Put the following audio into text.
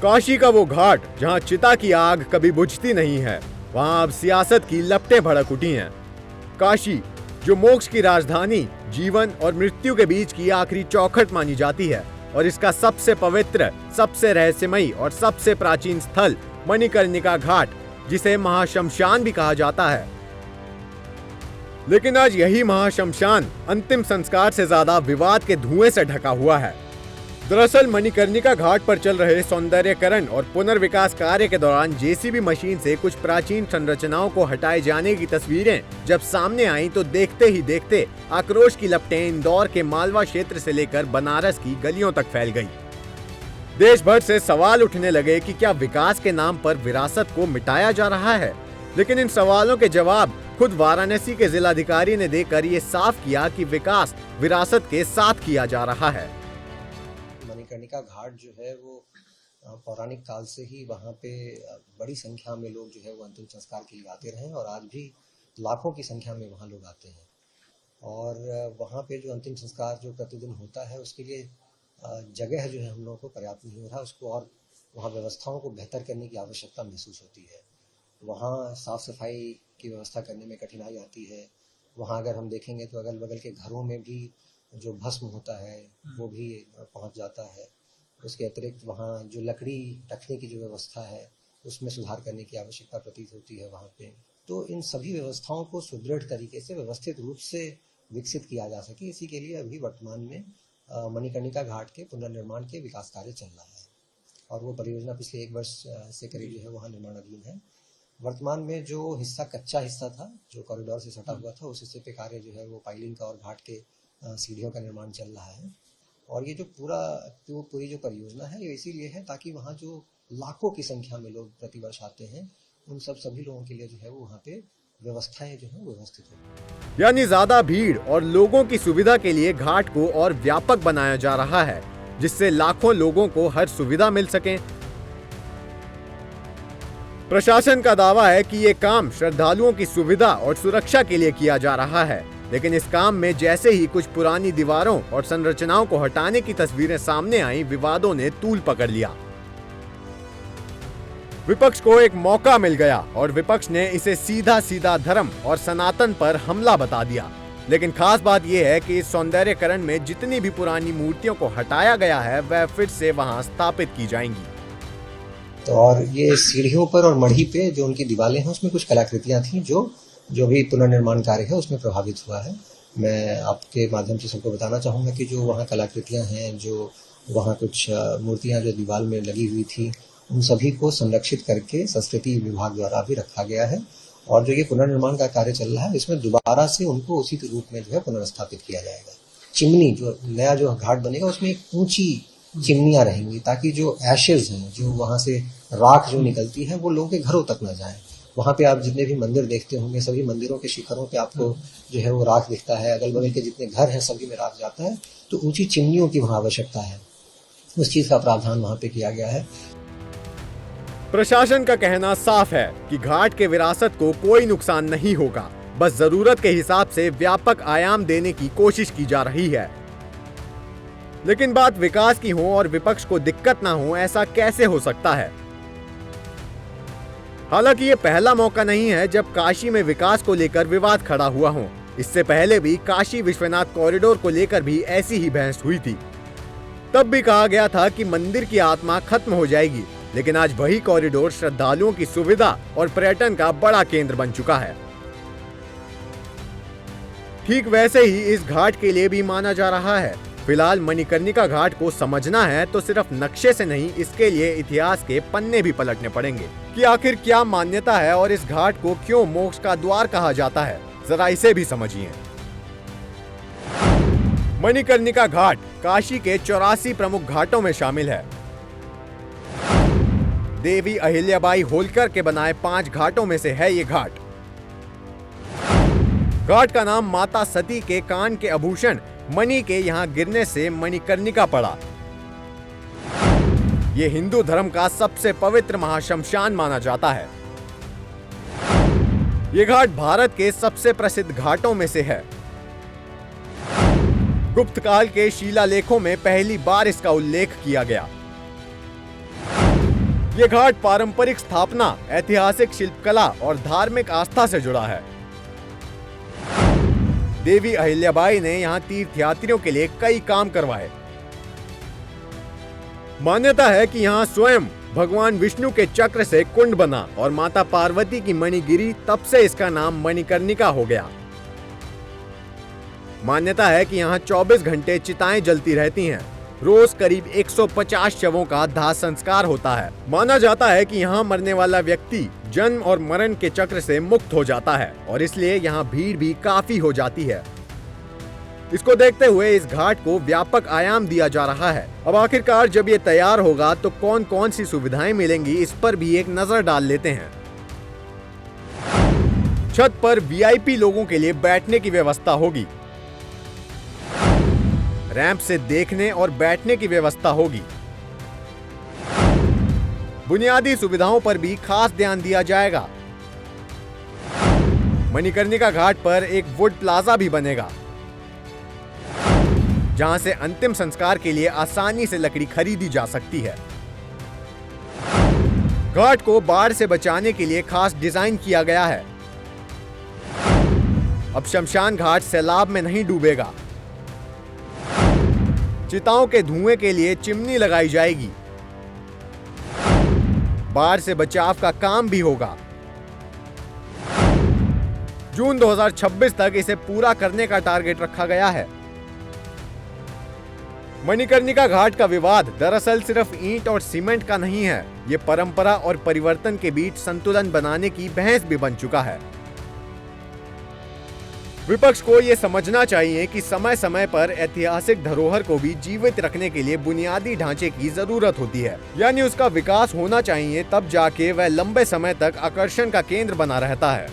काशी का वो घाट जहां चिता की आग कभी बुझती नहीं है, वहां अब सियासत की लपटें भड़क उठी हैं। काशी, जो मोक्ष की राजधानी, जीवन और मृत्यु के बीच की आखिरी चौखट मानी जाती है, और इसका सबसे पवित्र, सबसे रहस्यमयी और सबसे प्राचीन स्थल मणिकर्णिका घाट, जिसे महाशमशान भी कहा जाता है। लेकिन आज यही महाशमशान अंतिम संस्कार से ज्यादा विवाद के धुएं से ढका हुआ है। दरअसल मणिकर्णिका घाट पर चल रहे सौंदर्यकरण और पुनर्विकास कार्य के दौरान जेसीबी मशीन से कुछ प्राचीन संरचनाओं को हटाए जाने की तस्वीरें जब सामने आईं तो देखते ही देखते आक्रोश की लपटें इंदौर के मालवा क्षेत्र से लेकर बनारस की गलियों तक फैल गई। देश भर से सवाल उठने लगे कि क्या विकास के नाम पर विरासत को मिटाया जा रहा है। लेकिन इन सवालों के जवाब खुद वाराणसी के जिलाधिकारी ने देकर ये साफ किया कि विकास विरासत के साथ किया जा रहा है। मणिकर्णिका घाट जो है वो पौराणिक काल से ही वहाँ पे बड़ी संख्या में लोग जो है वो अंतिम संस्कार के लिए आते रहे और आज भी लाखों की संख्या में वहाँ लोग आते हैं। और वहाँ पे जो अंतिम संस्कार जो प्रतिदिन होता है उसके लिए जगह जो है हम लोगों को पर्याप्त नहीं हो रहा, उसको और वहाँ व्यवस्थाओं को बेहतर करने की आवश्यकता महसूस होती है। वहाँ साफ सफाई की व्यवस्था करने में कठिनाई आती है। वहाँ अगर हम देखेंगे तो अगल बगल के घरों में भी जो भस्म होता है वो भी पहुँच जाता है। उसके अतिरिक्त वहाँ जो लकड़ी रखने की जो व्यवस्था है उसमें सुधार करने की आवश्यकता प्रतीत होती है वहाँ पे। तो इन सभी व्यवस्थाओं को सुदृढ़ तरीके से व्यवस्थित रूप से विकसित किया जा सके, इसी के लिए अभी वर्तमान में मणिकर्णिका घाट के पुनर्निर्माण के विकास कार्य चल रहा है और वो परियोजना पिछले 1 वर्ष से करीब जो है वहाँ निर्माणाधीन है। वर्तमान में जो हिस्सा कच्चा हिस्सा था जो कॉरिडोर से सटा हुआ था, उस हिस्से पे कार्य जो है वो पाइलिंग का और घाट के सीढ़ियों का निर्माण चल रहा है। और ये जो पूरी जो परियोजना है ये इसीलिए है ताकि वहाँ जो लाखों की संख्या में लोग प्रतिवर्ष आते हैं उन सभी लोगों के लिए जो है वो वहाँ पे व्यवस्थाएं जो है वो व्यवस्थित हो। यानी ज्यादा भीड़ और लोगों की सुविधा के लिए घाट को और व्यापक बनाया जा रहा है, जिससे लाखों लोगों को हर सुविधा मिल सके। प्रशासन का दावा है कि ये काम श्रद्धालुओं की सुविधा और सुरक्षा के लिए किया जा रहा है, लेकिन इस काम में जैसे ही कुछ पुरानी दीवारों और संरचनाओं को हटाने की तस्वीरें सामने आई, विवादों ने तूल पकड़ लिया। विपक्ष को एक मौका मिल गया और विपक्ष ने इसे सीधा सीधा धर्म और सनातन पर हमला बता दिया। लेकिन खास बात यह है कि इस सौंदर्यकरण में जितनी भी पुरानी मूर्तियों को हटाया गया है वह फिर से वहां स्थापित की जाएंगी। तो और ये सीढ़ियों पर और मढ़ी पे जो उनकी दीवारें हैं उसमें कुछ कलाकृतियां थी जो भी पुनर्निर्माण कार्य है उसमें प्रभावित हुआ है। मैं आपके माध्यम से सबको बताना चाहूँगा कि जो वहाँ कलाकृतियाँ हैं, जो वहाँ कुछ मूर्तियाँ जो दीवार में लगी हुई थी, उन सभी को संरक्षित करके संस्कृति विभाग द्वारा भी रखा गया है। और जो ये पुनर्निर्माण का कार्य चल रहा है इसमें दोबारा से उनको उसी के रूप में जो है पुनर्स्थापित किया जाएगा। चिमनी जो नया जो घाट बनेगा उसमें एक ऊंची चिमनियाँ रहेंगी ताकि जो एशेज हैं, जो वहाँ से राख जो निकलती है वो लोगों के घरों तक न जाए। वहाँ पे आप जितने भी मंदिर देखते होंगे सभी मंदिरों के शिखरों पे आपको जो है वो राख दिखता है, अगल बगल के जितने घर हैं सभी में राख जाता है। तो ऊंची चिमनियों की वहाँ आवश्यकता है, उस चीज का प्रावधान वहाँ पे किया गया है। प्रशासन का कहना साफ है कि घाट के विरासत को कोई नुकसान नहीं होगा, बस जरूरत के हिसाब से व्यापक आयाम देने की कोशिश की जा रही है। लेकिन बात विकास की हो और विपक्ष को दिक्कत ना हो, ऐसा कैसे हो सकता है? हालांकि ये पहला मौका नहीं है जब काशी में विकास को लेकर विवाद खड़ा हुआ हो। इससे पहले भी काशी विश्वनाथ कॉरिडोर को लेकर भी ऐसी ही बहस हुई थी। तब भी कहा गया था कि मंदिर की आत्मा खत्म हो जाएगी, लेकिन आज वही कॉरिडोर श्रद्धालुओं की सुविधा और पर्यटन का बड़ा केंद्र बन चुका है। ठीक वैसे ही इस घाट के लिए भी माना जा रहा है। फिलहाल मणिकर्णिका घाट को समझना है तो सिर्फ नक्शे से नहीं, इसके लिए इतिहास के पन्ने भी पलटने पड़ेंगे कि आखिर क्या मान्यता है और इस घाट को क्यों मोक्ष का द्वार कहा जाता है। जरा इसे भी समझिए। मणिकर्णिका घाट काशी के 84 प्रमुख घाटों में शामिल है। देवी अहिल्याबाई होलकर के बनाए 5 घाटों में से है ये घाट। घाट का नाम माता सती के कान के आभूषण मणि के यहाँ गिरने से मणिकर्णिका पड़ा। ये हिंदू धर्म का सबसे पवित्र महाशमशान माना जाता है। ये घाट भारत के सबसे प्रसिद्ध घाटों में से है। गुप्त काल के शिलालेखों में पहली बार इसका उल्लेख किया गया। ये घाट पारंपरिक स्थापना, ऐतिहासिक शिल्पकला और धार्मिक आस्था से जुड़ा है। देवी अहिल्याबाई ने यहाँ तीर्थयात्रियों के लिए कई काम करवाए। मान्यता है कि यहाँ स्वयं भगवान विष्णु के चक्र से कुंड बना और माता पार्वती की मणि गिरी, तब से इसका नाम मणिकर्णिका हो गया। मान्यता है कि यहाँ 24 घंटे चिताएं जलती रहती हैं। रोज करीब 150 शवों का दाह संस्कार होता है। माना जाता है कि यहाँ मरने वाला व्यक्ति जन्म और मरण के चक्र से मुक्त हो जाता है और इसलिए यहाँ भीड़ भी काफी हो जाती है। इसको देखते हुए इस घाट को व्यापक आयाम दिया जा रहा है। अब आखिरकार जब ये तैयार होगा तो कौन कौन सी सुविधाएं मिलेंगी, इस पर भी एक नजर डाल लेते हैं। छत पर वीआईपी लोगों के लिए बैठने की व्यवस्था होगी। रैंप से देखने और बैठने की व्यवस्था होगी। बुनियादी सुविधाओं पर भी खास ध्यान दिया जाएगा। मणिकर्णिका घाट पर एक वुड प्लाजा भी बनेगा, जहां से अंतिम संस्कार के लिए आसानी से लकड़ी खरीदी जा सकती है। घाट को बाढ़ से बचाने के लिए खास डिजाइन किया गया है। अब शमशान घाट सैलाब में नहीं डूबेगा। चिताओं के धुएं के लिए चिमनी लगाई जाएगी। बाढ़ से बचाव का काम भी होगा। जून 2026 तक इसे पूरा करने का टारगेट रखा गया है। मणिकर्णिका घाट का विवाद दरअसल सिर्फ ईंट और सीमेंट का नहीं है, ये परंपरा और परिवर्तन के बीच संतुलन बनाने की बहस भी बन चुका है। विपक्ष को ये समझना चाहिए कि समय समय पर ऐतिहासिक धरोहर को भी जीवित रखने के लिए बुनियादी ढांचे की जरूरत होती है, यानी उसका विकास होना चाहिए, तब जाके वह लंबे समय तक आकर्षण का केंद्र बना रहता है।